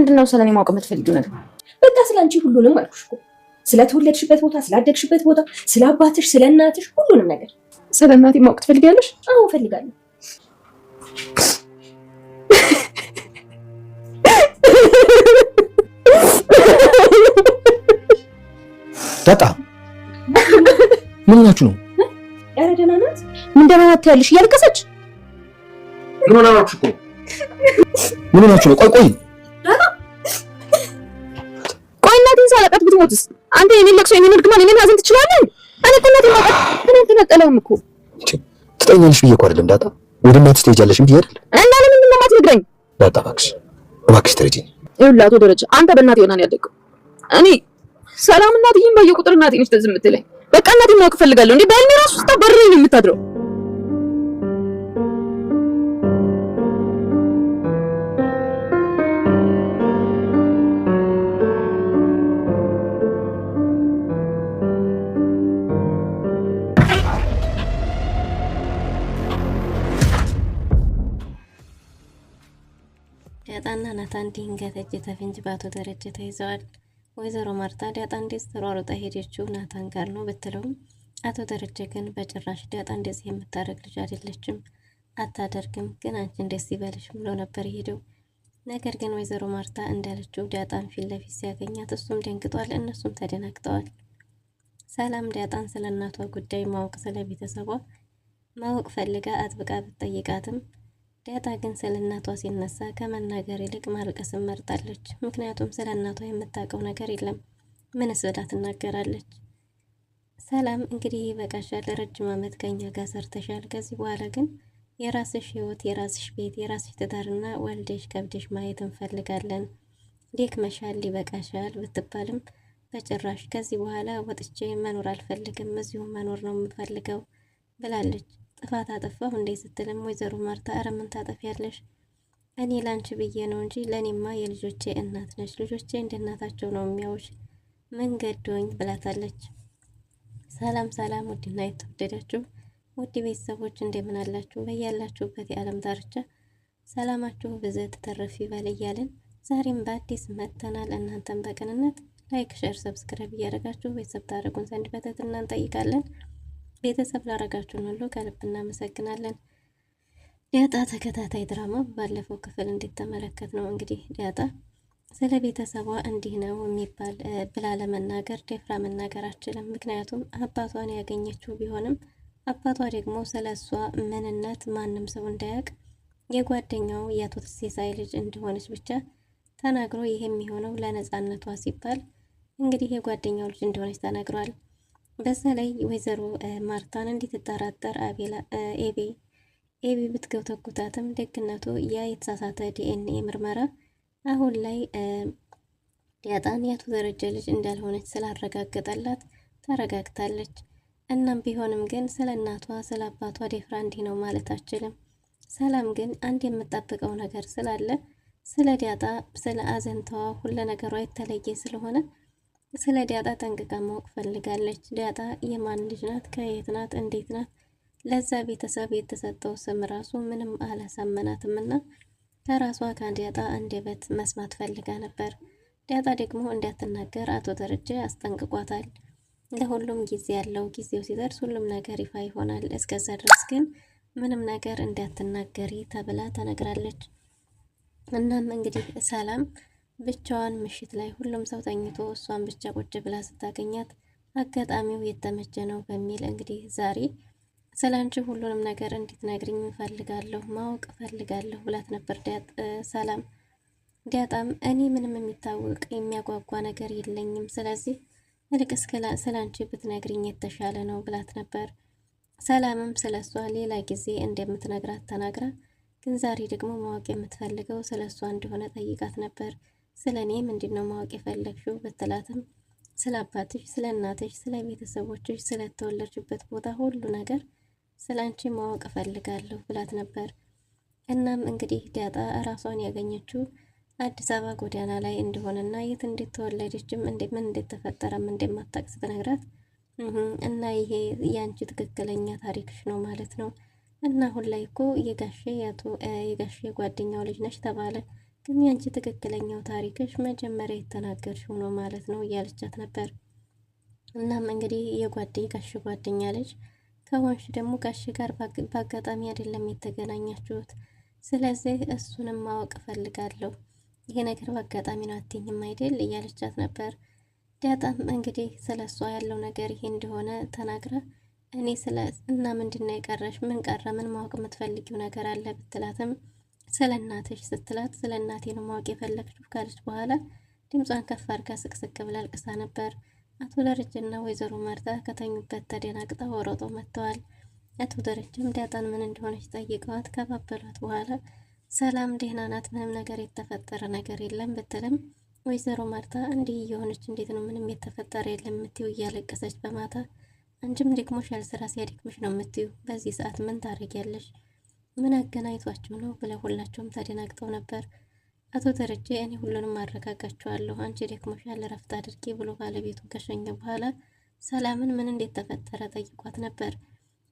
ምንድነው ስለኔ ማወቅ የምትፈልጊው ነገር? በቃ ስላንቺ ሁሉንም አልኩሽ እኮ። ስለተወለድሽበት ቦታ፣ ስላደግሽበት ቦታ፣ ስለ አባትሽ፣ ስለ እናትሽ ሁሉንም ነገር። ስለ እናቴ ማወቅ ትፈልጊያለሽ? አዎ እፈልጋለሁ። ዳጣ ምን ሆናችሁ ነው? ኧረ ደህና ናት። ምን ደህና ናት ያለሽ? እያለቀሰች ምን ሆናችሁ እኮ? ምን ሆናችሁ ነው? ቆይ እናቴን ሳላውቃት ብትሞትስ? አንተ የኔን ለቅሶ የኔን እርግማን የኔን ሀዘን ትችላለህ? እኔ እኮ እናቴን ማውቃት እኔ ተነጠለህም እኮ ትጠኛለሽ ብዬ እኮ አይደለም ዳጣ። ወደ እናትሽ ትሄጃለሽ ብዬ አይደል? እና ለምንድን ነው የማትነግረኝ? ዳጣ እባክሽ ተረጂኝ። ይኸውልህ አቶ ደረጃ አንተ በእናቴ ሆና ነው ያደግከው። እኔ ሰላም እናትዬን ባየሁ ቁጥር እናቴ ነች ትዝ የምትለኝ። በቃ እናቴን ማወቅ እፈልጋለሁ። እንዴ በእኔ ራሱ ስታባርረኝ ነው የምታድረው። ዳጣና ናታን ድንገት እጅ ተፍንጅ በአቶ ደረጀ ተይዘዋል። ወይዘሮ ማርታ ዳጣ እንዴት ተሯሩጣ ሄደችው ናታን ጋር ነው ብትለውም አቶ ደረጀ ግን በጭራሽ ዳጣ እንደዚህ የምታደርግ ልጅ አይደለችም፣ አታደርግም፣ ግን አንቺ እንደዚህ ይበልሽ ብሎ ነበር የሄደው። ነገር ግን ወይዘሮ ማርታ እንዳለችው ዳጣን ፊት ለፊት ሲያገኛት እሱም ደንግጧል፣ እነሱም ተደናግጠዋል። ሰላም ዳጣን ስለ እናቷ ጉዳይ ማወቅ ስለ ቤተሰቧ ማወቅ ፈልጋ አጥብቃ ብትጠይቃትም ዳጣ ግን ስለ እናቷ ሲነሳ ከመናገር ይልቅ ማልቀስን መርጣለች። ምክንያቱም ስለ እናቷ የምታውቀው ነገር የለም። ምንስ ብላ ትናገራለች? ሰላም እንግዲህ ይበቃሻል፣ ረጅም ዓመት ከኛ ጋር ሰርተሻል። ከዚህ በኋላ ግን የራስሽ ህይወት፣ የራስሽ ቤት፣ የራስሽ ትዳርና ወልደሽ ከብደሽ ማየት እንፈልጋለን። ደክመሻል፣ ይበቃሻል ብትባልም በጭራሽ ከዚህ በኋላ ወጥቼ መኖር አልፈልግም፣ እዚሁ መኖር ነው የምፈልገው ብላለች። ጥፋት አጠፋሁ እንዴ ስትልም ወይዘሮ ማርታ ኧረ ምን ታጠፊያለሽ? እኔ ላንቺ ብዬ ነው እንጂ ለኔማ የልጆቼ እናት ነች። ልጆቼ እንደ እናታቸው ነው የሚያዩሽ። ምን ገዶኝ ብላታለች። ሰላም ውድና የተወደዳችሁ ውድ ቤተሰቦች እንደምን አላችሁ? በያላችሁበት የዓለም ዳርቻ ሰላማችሁ ብዘት ተረፍ ይበል እያልን ዛሬም በአዲስ መጥተናል። እናንተም በቅንነት ላይክ፣ ሼር፣ ሰብስክራይብ እያደረጋችሁ ቤተሰብ ታደርጉን ዘንድ በትህትና እንጠይቃለን። ቤተሰብ ላረጋችሁን ሁሉ ከልብ እናመሰግናለን። ዳጣ ተከታታይ ድራማ ባለፈው ክፍል እንድትመለከት ነው እንግዲህ ዳጣ ስለ ቤተሰቧ እንዲህ ነው የሚባል ብላ ለመናገር ደፍራ መናገር አትችልም። ምክንያቱም አባቷን ያገኘችው ቢሆንም አባቷ ደግሞ ስለ እሷ ምንነት ማንም ሰው እንዳያውቅ የጓደኛው የአቶ ሲሳይ ልጅ እንደሆነች ብቻ ተናግሮ ይሄ የሚሆነው ለነጻነቷ ሲባል እንግዲህ የጓደኛው ልጅ እንደሆነች ተናግሯል። በዛ ላይ ወይዘሮ ማርታን እንድትጠራጠር ኤቢ ብትገውተኩታትም ደግነቱ ያ የተሳሳተ ዲኤንኤ ምርመራ አሁን ላይ ዳጣን የአቶ ደረጀ ልጅ እንዳልሆነች ስላረጋገጠላት ተረጋግታለች። እናም ቢሆንም ግን ስለ እናቷ ስለ አባቷ ደፍራ እንዲህ ነው ማለት አትችልም። ሰላም ግን አንድ የምጠብቀው ነገር ስላለ ስለ ዳጣ ስለ አዘንታዋ ሁሉ ነገሯ የተለየ ስለሆነ ስለ ዳጣ ጠንቅቃ ማወቅ ፈልጋለች። ዳጣ የማን ልጅ ናት? ከየት ናት? እንዴት ናት? ለዛ ቤተሰብ የተሰጠው ስም ራሱ ምንም አላሳመናትም እና ከራሷ ከዳጣ አንደበት መስማት ፈልጋ ነበር። ዳጣ ደግሞ እንዳትናገር አቶ ደረጀ አስጠንቅቋታል። ለሁሉም ጊዜ ያለው፣ ጊዜው ሲደርስ ሁሉም ነገር ይፋ ይሆናል። እስከዛ ድረስ ግን ምንም ነገር እንዳትናገሪ ተብላ ተነግራለች። እናም እንግዲህ ሰላም ብቻዋን ምሽት ላይ ሁሉም ሰው ተኝቶ እሷን ብቻ ቁጭ ብላ ስታገኛት አጋጣሚው የተመቸ ነው በሚል እንግዲህ ዛሬ ስላንቺ ሁሉንም ነገር እንድትነግሪኝ እፈልጋለሁ፣ ማወቅ እፈልጋለሁ ብላት ነበር ሰላም። ዳጣም እኔ ምንም የሚታወቅ የሚያጓጓ ነገር የለኝም፣ ስለዚህ እልቅስ ስላንቺ ብትነግሪኝ የተሻለ ነው ብላት ነበር። ሰላምም ስለሷ ሌላ ጊዜ እንደምትነግራት ተናግራ ግን ዛሬ ደግሞ ማወቅ የምትፈልገው ስለሷ እንደሆነ ጠይቃት ነበር። ስለ እኔ ምንድነው ማወቅ የፈለግሽው ብትላትም ስለ አባትሽ፣ ስለ እናትሽ፣ ስለ ቤተሰቦችሽ፣ ስለተወለድሽበት ቦታ ሁሉ ነገር ስለ አንቺ ማወቅ እፈልጋለሁ ብላት ነበር። እናም እንግዲህ ዳጣ ራሷን ያገኘችው አዲስ አበባ ጎዳና ላይ እንደሆነና የት እንደተወለደችም ምን እንደተፈጠረም እንደማታውቅ ስትነግራት እና ይሄ ያንቺ ትክክለኛ ታሪክሽ ነው ማለት ነው እና አሁን ላይ እኮ የጋሼ ጓደኛው ልጅ ነሽ ተባለ። ግን ያንቺ ትክክለኛው ታሪክሽ መጀመሪያ የተናገርሽው ነው ማለት ነው እያለቻት ነበር። እናም እንግዲህ ጋሽ ጓደኛ ልጅ ከሆንሽ ደግሞ ጋሽ ጋር በአጋጣሚ አይደለም የተገናኛችሁት። ስለዚህ እሱንም ማወቅ እፈልጋለሁ። ይሄ ነገር በአጋጣሚ ነው አትይኝም አይደል እያለቻት ነበር። ዳጣም እንግዲህ ስለ እሷ ያለው ነገር ይሄ እንደሆነ ተናግራ እኔ እና ምንድነው የቀረሽ? ምን ቀረ? ምን ማወቅ የምትፈልጊው ነገር አለ ብትላትም ስለ እናትሽ ስትላት ስለ እናቴ ነው ማወቅ የፈለግሽው ካለች በኋላ ድምጿን ከፍ አድርጋ ስቅስቅ ብላ አልቅሳ ነበር። አቶ ደረጀና ወይዘሮ ማርታ ከተኙበት ተደናግጠው ወሮጠው መጥተዋል። አቶ ደረጀም ዳጣን ምን እንደሆነች ጠይቀዋት ከባበሏት በኋላ ሰላም ደህና ናት፣ ምንም ነገር የተፈጠረ ነገር የለም ብትልም ወይዘሮ ማርታ እንዲህ እየሆነች እንዴት ነው ምንም የተፈጠረ የለም የምትይው እያለቀሰች በማታ አንቺም ደክሞሻል፣ ስራ ሲያደክምሽ ነው የምትይው፣ በዚህ ሰዓት ምን ታደርጊያለሽ? ምን አገናኝቷችሁ ነው ብለው ሁላቸውም ተደናግጠው ነበር። አቶ ደረጀ እኔ ሁሉንም አረጋጋቸዋለሁ፣ አንቺ ደክሞሻል እረፍት አድርጊ ብሎ ባለቤቱን ከሸኘ በኋላ ሰላምን ምን እንዴት ተፈጠረ ጠይቋት ነበር።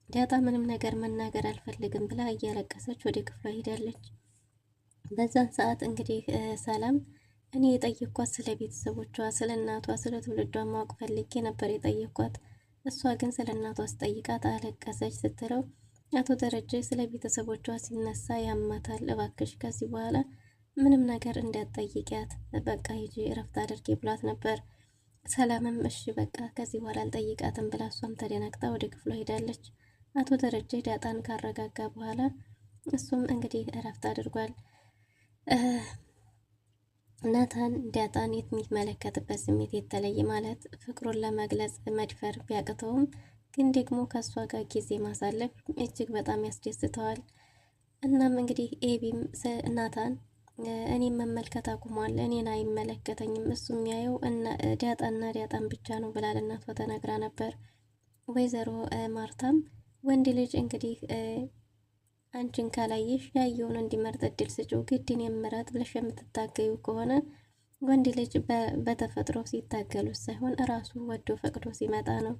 ዳጣ ምንም ነገር መናገር አልፈልግም ብላ እያለቀሰች ወደ ክፍሏ ሄዳለች። በዛን ሰዓት እንግዲህ ሰላም እኔ የጠየኳት ስለ ቤተሰቦቿ፣ ስለ እናቷ፣ ስለ ትውልዷ ማወቅ ፈልጌ ነበር የጠየኳት። እሷ ግን ስለ እናቷ ስጠይቃት አለቀሰች ስትለው አቶ ደረጀ ስለ ቤተሰቦቿ ሲነሳ ያማታል፣ እባክሽ ከዚህ በኋላ ምንም ነገር እንዳትጠይቂያት በቃ ሂጂ እረፍት አድርጊ ብሏት ነበር። ሰላምም እሺ በቃ ከዚህ በኋላ አልጠይቃትም ብላ እሷም ተደናግጣ ወደ ክፍሏ ሄዳለች። አቶ ደረጀ ዳጣን ካረጋጋ በኋላ እሱም እንግዲህ እረፍት አድርጓል። ናታን ዳጣን የሚመለከትበት ስሜት የተለየ ማለት ፍቅሩን ለመግለጽ መድፈር ቢያቅተውም ግን ደግሞ ከእሷ ጋር ጊዜ ማሳለፍ እጅግ በጣም ያስደስተዋል። እናም እንግዲህ ኤቢም ናታን እኔም መመልከት አቁሟል፣ እኔን አይመለከተኝም፣ እሱ የሚያየው ዳጣና ዳጣን ብቻ ነው ብላ ለእናቷ ተናግራ ነበር። ወይዘሮ ማርታም ወንድ ልጅ እንግዲህ አንቺን ካላየሽ ያየውን እንዲመርጥ እድል ስጪው፣ ግድን የምራት ብለሽ የምትታገዩ ከሆነ ወንድ ልጅ በተፈጥሮ ሲታገሉት ሳይሆን እራሱ ወዶ ፈቅዶ ሲመጣ ነው።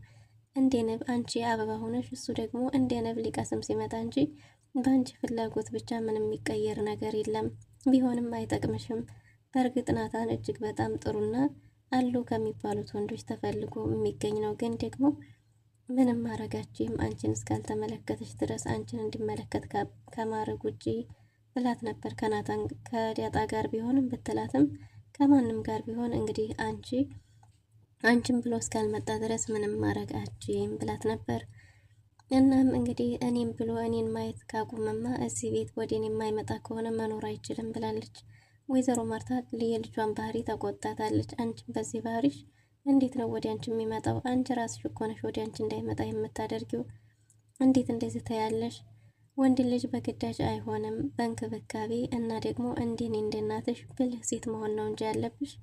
እንደ ንብ አንቺ አበባ ሆነሽ እሱ ደግሞ እንደ ንብ ሊቀስም ሲመጣ እንጂ በአንቺ ፍላጎት ብቻ ምንም የሚቀየር ነገር የለም። ቢሆንም አይጠቅምሽም። በእርግጥ ናታን እጅግ በጣም ጥሩና አሉ ከሚባሉት ወንዶች ተፈልጎ የሚገኝ ነው። ግን ደግሞ ምንም ማረጋችም አንቺን እስካልተመለከተች ድረስ አንቺን እንዲመለከት ከማድረግ ውጪ ብላት ነበር። ከናታን ከዳጣ ጋር ቢሆንም ብትላትም ከማንም ጋር ቢሆን እንግዲህ አንቺን ብሎ እስካልመጣ ድረስ ምንም ማረጋችም ብላት ነበር። እናም እንግዲህ እኔም ብሎ እኔን ማየት ካቁመማ እዚህ ቤት ወደ እኔ የማይመጣ ከሆነ መኖር አይችልም ብላለች። ወይዘሮ ማርታ የልጇን ባህሪ ተቆጣታለች። አንቺም በዚህ ባህሪሽ እንዴት ነው ወደ አንቺ የሚመጣው? አንቺ ራስሽ እኮ ነሽ ወደ አንቺ እንዳይመጣ የምታደርጊው። እንዴት እንደዚህ ታያለሽ? ወንድ ልጅ በግዳጅ አይሆንም፣ በእንክብካቤ እና ደግሞ እንደኔ እንደናትሽ ብልህ ሴት መሆን ነው እንጂ ያለብሽ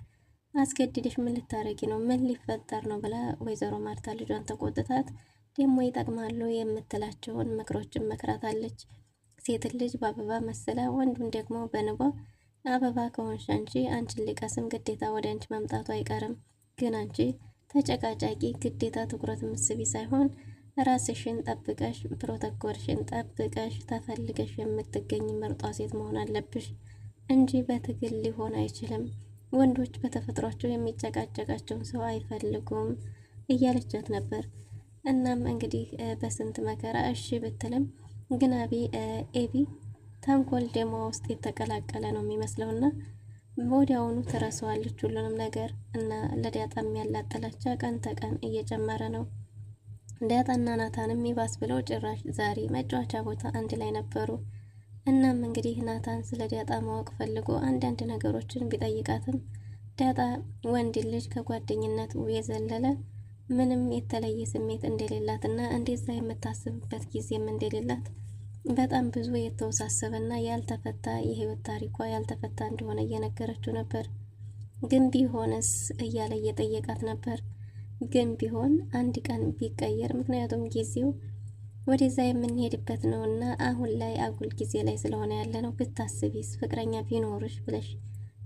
አስገድደሽ ምን ልታረጊ ነው? ምን ሊፈጠር ነው ብላ ወይዘሮ ማርታ ልጇን ተቆጥታት ደግሞ ይጠቅማሉ የምትላቸውን ምክሮችን መክራታለች። ሴት ልጅ በአበባ መስላ ወንዱን ደግሞ በንቧ አበባ ከሆንሽ አንቺን ሊቀስም ግዴታ ወደ አንቺ መምጣቱ አይቀርም። ግን አንቺ ተጨቃጫቂ ግዴታ ትኩረት ምስቢ ሳይሆን ራስሽን ጠብቀሽ ፕሮቶኮልሽን ጠብቀሽ ተፈልገሽ የምትገኝ ምርጧ ሴት መሆን አለብሽ እንጂ በትግል ሊሆን አይችልም። ወንዶች በተፈጥሯቸው የሚጨቃጨቃቸውን ሰው አይፈልጉም እያለቻት ነበር። እናም እንግዲህ በስንት መከራ እሺ ብትልም ግን ኤቢ ተንኮል ደሟ ውስጥ የተቀላቀለ ነው የሚመስለውና ወዲያውኑ ትረሳዋለች ሁሉንም ነገር እና ለዳጣም ያላት ጥላቻ ቀን ተቀን እየጨመረ ነው። ዳጣና ናታንም ይባስ ብለው ጭራሽ ዛሬ መጫወቻ ቦታ አንድ ላይ ነበሩ። እናም እንግዲህ ናታን ስለ ዳጣ ማወቅ ፈልጎ አንዳንድ ነገሮችን ቢጠይቃትም ዳጣ ወንድ ልጅ ከጓደኝነት የዘለለ ምንም የተለየ ስሜት እንደሌላትና እንደዛ የምታስብበት ጊዜም እንደሌላት በጣም ብዙ የተወሳሰበና ያልተፈታ የህይወት ታሪኳ ያልተፈታ እንደሆነ እየነገረችው ነበር። ግን ቢሆንስ እያለ እየጠየቃት ነበር። ግን ቢሆን አንድ ቀን ቢቀየር፣ ምክንያቱም ጊዜው ወደዛ የምንሄድበት ነው እና አሁን ላይ አጉል ጊዜ ላይ ስለሆነ ያለ ነው። ብታስቢስ ፍቅረኛ ቢኖርሽ ብለሽ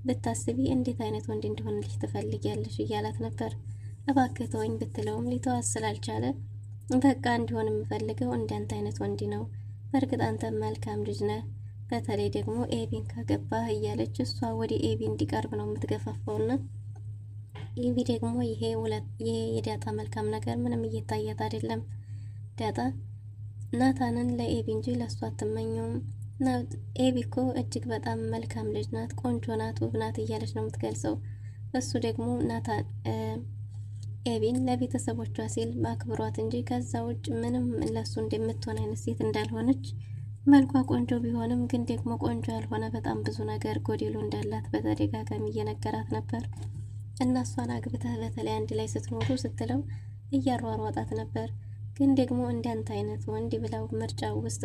ብታስቢ እንዴት አይነት ወንድ እንደሆነልሽ ትፈልጊያለሽ እያላት ነበር። እባክህ ተወኝ ብትለውም ሊተዋት ስላልቻለ በቃ እንዲሆን የምፈልገው እንዳንተ አይነት ወንድ ነው። በእርግጥ አንተ መልካም ልጅ ነህ፣ በተለይ ደግሞ ኤቢን ካገባህ እያለች እሷ ወደ ኤቢ እንዲቀርብ ነው የምትገፋፋውና ኤቢ ደግሞ ይሄ የዳጣ መልካም ነገር ምንም እየታያት አይደለም። ዳጣ ናታንን ለኤቢ እንጂ ለእሷ አትመኘውም። ኤቢ እኮ እጅግ በጣም መልካም ልጅ ናት፣ ቆንጆ ናት፣ ውብ ናት እያለች ነው የምትገልጸው። እሱ ደግሞ ናታን ኤቢን ለቤተሰቦቿ ሲል ማክብሯት እንጂ ከዛ ውጭ ምንም ለሱ እንደምትሆን አይነት ሴት እንዳልሆነች፣ መልኳ ቆንጆ ቢሆንም ግን ደግሞ ቆንጆ ያልሆነ በጣም ብዙ ነገር ጎዴሎ እንዳላት በተደጋጋሚ እየነገራት ነበር። እና እሷን አግብተህ በተለይ አንድ ላይ ስትኖሩ ስትለው እያሯሯጣት ነበር። ግን ደግሞ እንዳንተ አይነት ወንድ ብላው ምርጫ ውስጥ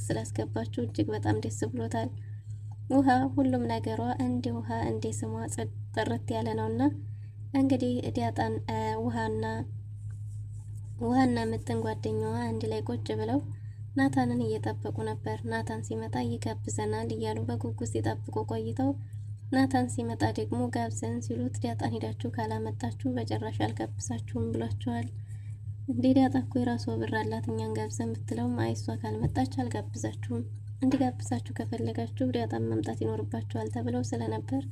ስላስገባችሁ እጅግ በጣም ደስ ብሎታል። ውሃ ሁሉም ነገሯ እንደ ውሃ እንደ ስሟ ጥርት ያለ ነውና እንግዲህ ዳጣን ውሃና ምጥን ጓደኛዋ አንድ ላይ ቁጭ ብለው ናታንን እየጠበቁ ነበር። ናታን ሲመጣ ይጋብዘናል እያሉ በጉጉት ሲጠብቁ ቆይተው ናታን ሲመጣ ደግሞ ጋብዘን ሲሉት ዳጣን ሄዳችሁ ካላመጣችሁ በጭራሽ አልጋብዛችሁም ብሏቸዋል። እንዴ ዳጣ እኮ የራሷ ብር አላት እኛን ጋብዘን ብትለውም አይ እሷ ካልመጣች አልጋብዛችሁም፣ እንዲጋብዛችሁ ከፈለጋችሁ ዳጣን መምጣት ይኖርባችኋል ተብለው ስለነበር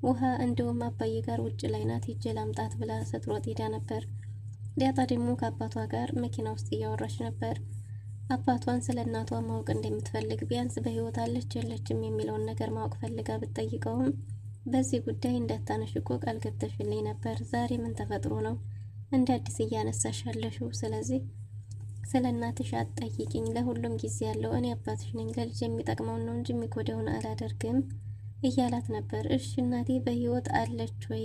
ውሃ እንደውም አባዬ ጋር ውጭ ላይ ናት ሂጄ ላምጣት ብላ ስትሮጥ ሄዳ ነበር። ዳጣ ደግሞ ከአባቷ ጋር መኪና ውስጥ እያወራች ነበር። አባቷን ስለ እናቷ ማወቅ እንደምትፈልግ ቢያንስ በህይወት አለች የለችም የሚለውን ነገር ማወቅ ፈልጋ ብትጠይቀውም በዚህ ጉዳይ እንዳታነሽ እኮ ቃል ገብተሽልኝ ነበር፣ ዛሬ ምን ተፈጥሮ ነው እንደ አዲስ እያነሳሽ ያለሽው? ስለዚህ ስለ እናትሽ አትጠይቂኝ፣ ለሁሉም ጊዜ ያለው እኔ አባትሽ ነኝ፣ ለልጅ የሚጠቅመውን ነው እንጂ የሚጎዳውን አላደርግም እያላት ነበር። እሺ እናቴ በህይወት አለች ወይ?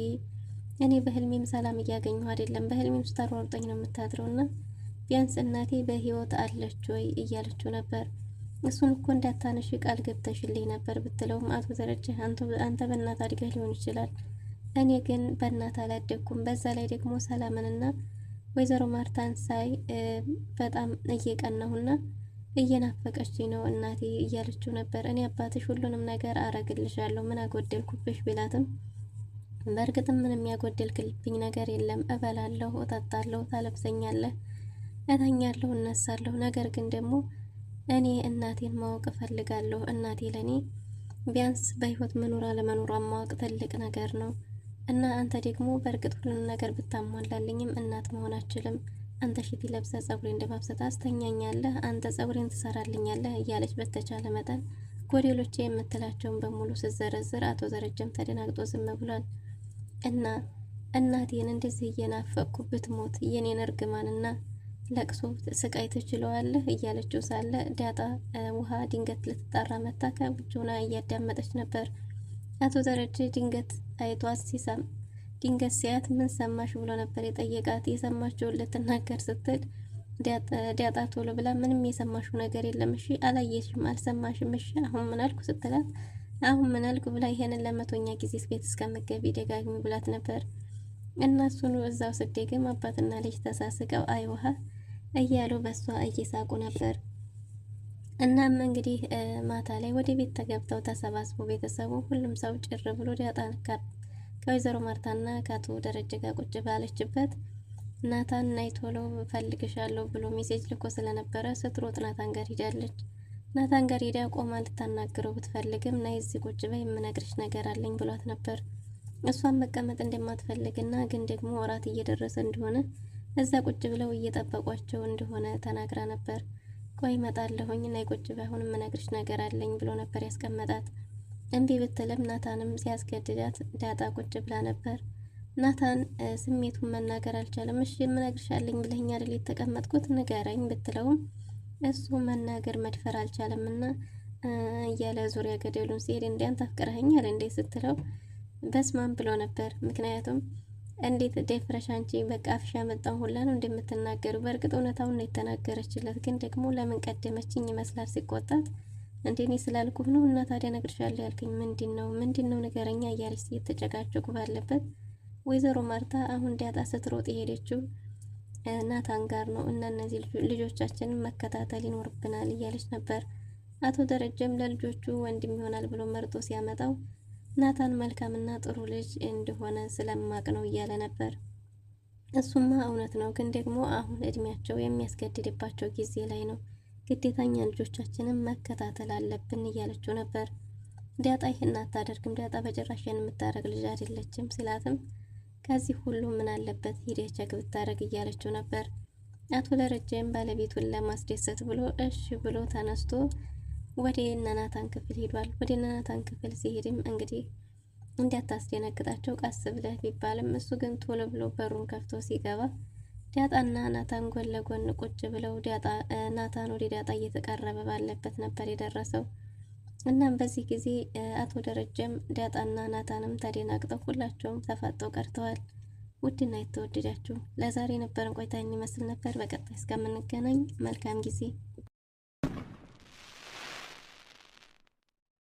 እኔ በህልሜም ሰላም እያገኘሁ አይደለም፣ በህልሜም ስታሯሩጠኝ ነው የምታድረውና ቢያንስ እናቴ በህይወት አለች ወይ እያለችው ነበር። እሱን እኮ እንዳታነሽ ቃል ገብተሽልኝ ነበር ብትለውም አቶ ደረጀ አንተ በእናት አድገህ ሊሆን ይችላል፣ እኔ ግን በእናት አላደግኩም። በዛ ላይ ደግሞ ሰላምንና ወይዘሮ ማርታን ሳይ በጣም እየቀናሁና እየናፈቀችኝ ነው እናቴ እያለችው ነበር። እኔ አባትሽ ሁሉንም ነገር አረግልሻለሁ ምን አጎደልኩብሽ ቢላትም በእርግጥም ምንም ያጎደልክልብኝ ነገር የለም፣ እበላለሁ፣ እጠጣለሁ፣ ታለብሰኛለህ፣ እተኛለሁ፣ እነሳለሁ። ነገር ግን ደግሞ እኔ እናቴን ማወቅ እፈልጋለሁ። እናቴ ለኔ ቢያንስ በህይወት መኖር አለመኖሯን ማወቅ ትልቅ ነገር ነው እና አንተ ደግሞ በእርግጥ ሁሉንም ነገር ብታሟላልኝም እናት መሆን አልችልም። አንተ ሽቲ ለብሰህ ጸጉሬን እንደማብሰት አስተኛኛለህ፣ አንተ ጸጉሬን ትሰራልኛለህ እያለች በተቻለ መጠን ጎዴሎቼ የምትላቸውን በሙሉ ስትዘረዝር አቶ ደረጀም ተደናግጦ ዝም ብሏል። እና እናቴን እንደዚህ እየናፈቅኩ ብትሞት የኔን እርግማንና ለቅሶ ስቃይ ትችለዋለህ እያለችው ሳለ ዳጣ ውሃ ድንገት ልትጣራ መታ ከውጭ ሆና እያዳመጠች ነበር። አቶ ደረጀ ድንገት አይቷት ድንገት ሲያት ምን ሰማሽ ብሎ ነበር የጠየቃት። የሰማችውን ልትናገር ስትል ዳጣ ቶሎ ብላ ምንም የሰማሽው ነገር የለም፣ እሺ አላየሽም፣ አልሰማሽም፣ እሺ አሁን ምን አልኩ ስትላት አሁን ምን አልኩ ብላ ይሄንን ለመቶኛ ጊዜ ቤት እስከምትገቢ ደጋግሚ ብላት ነበር። እና እሱኑ እዛው ስደግም አባትና ልጅ ተሳስቀው አይ ውሃ እያሉ በሷ እየሳቁ ነበር። እናም እንግዲህ ማታ ላይ ወደ ቤት ተገብተው ተሰባስቦ ቤተሰቡ ሁሉም ሰው ጭር ብሎ ዳጣ ከወይዘሮ ማርታና ከአቶ ደረጀ ጋር ቁጭ ባለችበት ናታን ናይ ቶሎ ፈልግሻለሁ ብሎ ሜሴጅ ልኮ ስለነበረ ስትሮጥ ናታን ጋር ሄዳለች። ናታን ጋር ሄዳ ቆማ ልታናግረው ብትፈልግም ናይ እዚህ ቁጭ በይ የምነግርሽ ነገር አለኝ ብሏት ነበር። እሷን መቀመጥ እንደማትፈልግና ግን ደግሞ ወራት እየደረሰ እንደሆነ እዛ ቁጭ ብለው እየጠበቋቸው እንደሆነ ተናግራ ነበር። ቆይ እመጣለሁኝ ናይ ቁጭ በይ አሁን የምነግርሽ ነገር አለኝ ብሎ ነበር ያስቀመጣት። እምቢ ብትልም ናታንም ሲያስገድዳት ዳጣ ቁጭ ብላ ነበር። ናታን ስሜቱን መናገር አልቻለም። እሺ የምነግርሽ አለኝ ብለኸኝ አይደል የተቀመጥኩት ንገረኝ ብትለውም እሱ መናገር መድፈር አልቻለምና እያለ ዙሪያ ገደሉን ሲሄድ እንዲያን ታፍቅረኸኛል እንዴ ስትለው በስማም ብሎ ነበር። ምክንያቱም እንዴት ደፍረሽ አንቺ በቃ አፍሽ ያመጣውን ሁላ ነው እንደምትናገሩ። በእርግጥ እውነታውን ነው የተናገረችለት፣ ግን ደግሞ ለምን ቀደመችኝ ይመስላል ሲቆጣት። እንዴኔ ስላልኩህ ነው እና ታዲያ እነግርሻለሁ ያልከኝ ምንድነው ንገረኛ እያለች እየተጨቃጨቁ ባለበት ወይዘሮ ማርታ አሁን ዳጣ ስትሮጥ የሄደችው ናታን ጋር ነው እና እነዚህ ልጆቻችንን መከታተል ይኖርብናል እያለች ነበር። አቶ ደረጀም ለልጆቹ ወንድም ይሆናል ብሎ መርጦ ሲያመጣው ናታን መልካምና ጥሩ ልጅ እንደሆነ ስለማቅ ነው እያለ ነበር። እሱማ እውነት ነው፣ ግን ደግሞ አሁን እድሜያቸው የሚያስገድድባቸው ጊዜ ላይ ነው። ግዴታኛ ልጆቻችንን መከታተል አለብን እያለችው ነበር። ዳጣ ይህን አታደርግም፣ ዳጣ በጭራሽ የምታረግ ልጅ አይደለችም ሲላትም ከዚህ ሁሉ ምን አለበት ሂደህ ቸክ ብታረግ እያለችው ነበር። አቶ ደረጀም ባለቤቱን ለማስደሰት ብሎ እሺ ብሎ ተነስቶ ወደ ናታን ክፍል ሄዷል። ወደ ናታን ክፍል ሲሄድም እንግዲህ እንዲያታስደነግጣቸው ቀስ ብለህ ቢባልም እሱ ግን ቶሎ ብሎ በሩን ከፍቶ ሲገባ ዳጣና ናታን ጎን ለጎን ቁጭ ብለው ናታን ወደ ዳጣ እየተቀረበ ባለበት ነበር የደረሰው። እናም በዚህ ጊዜ አቶ ደረጀም ዳጣና ናታንም ተደናግጠው ሁላቸውም ተፋጠው ቀርተዋል። ውድና የተወደዳችሁ ለዛሬ የነበረን ቆይታ ይመስል ነበር። በቀጣይ እስከምንገናኝ መልካም ጊዜ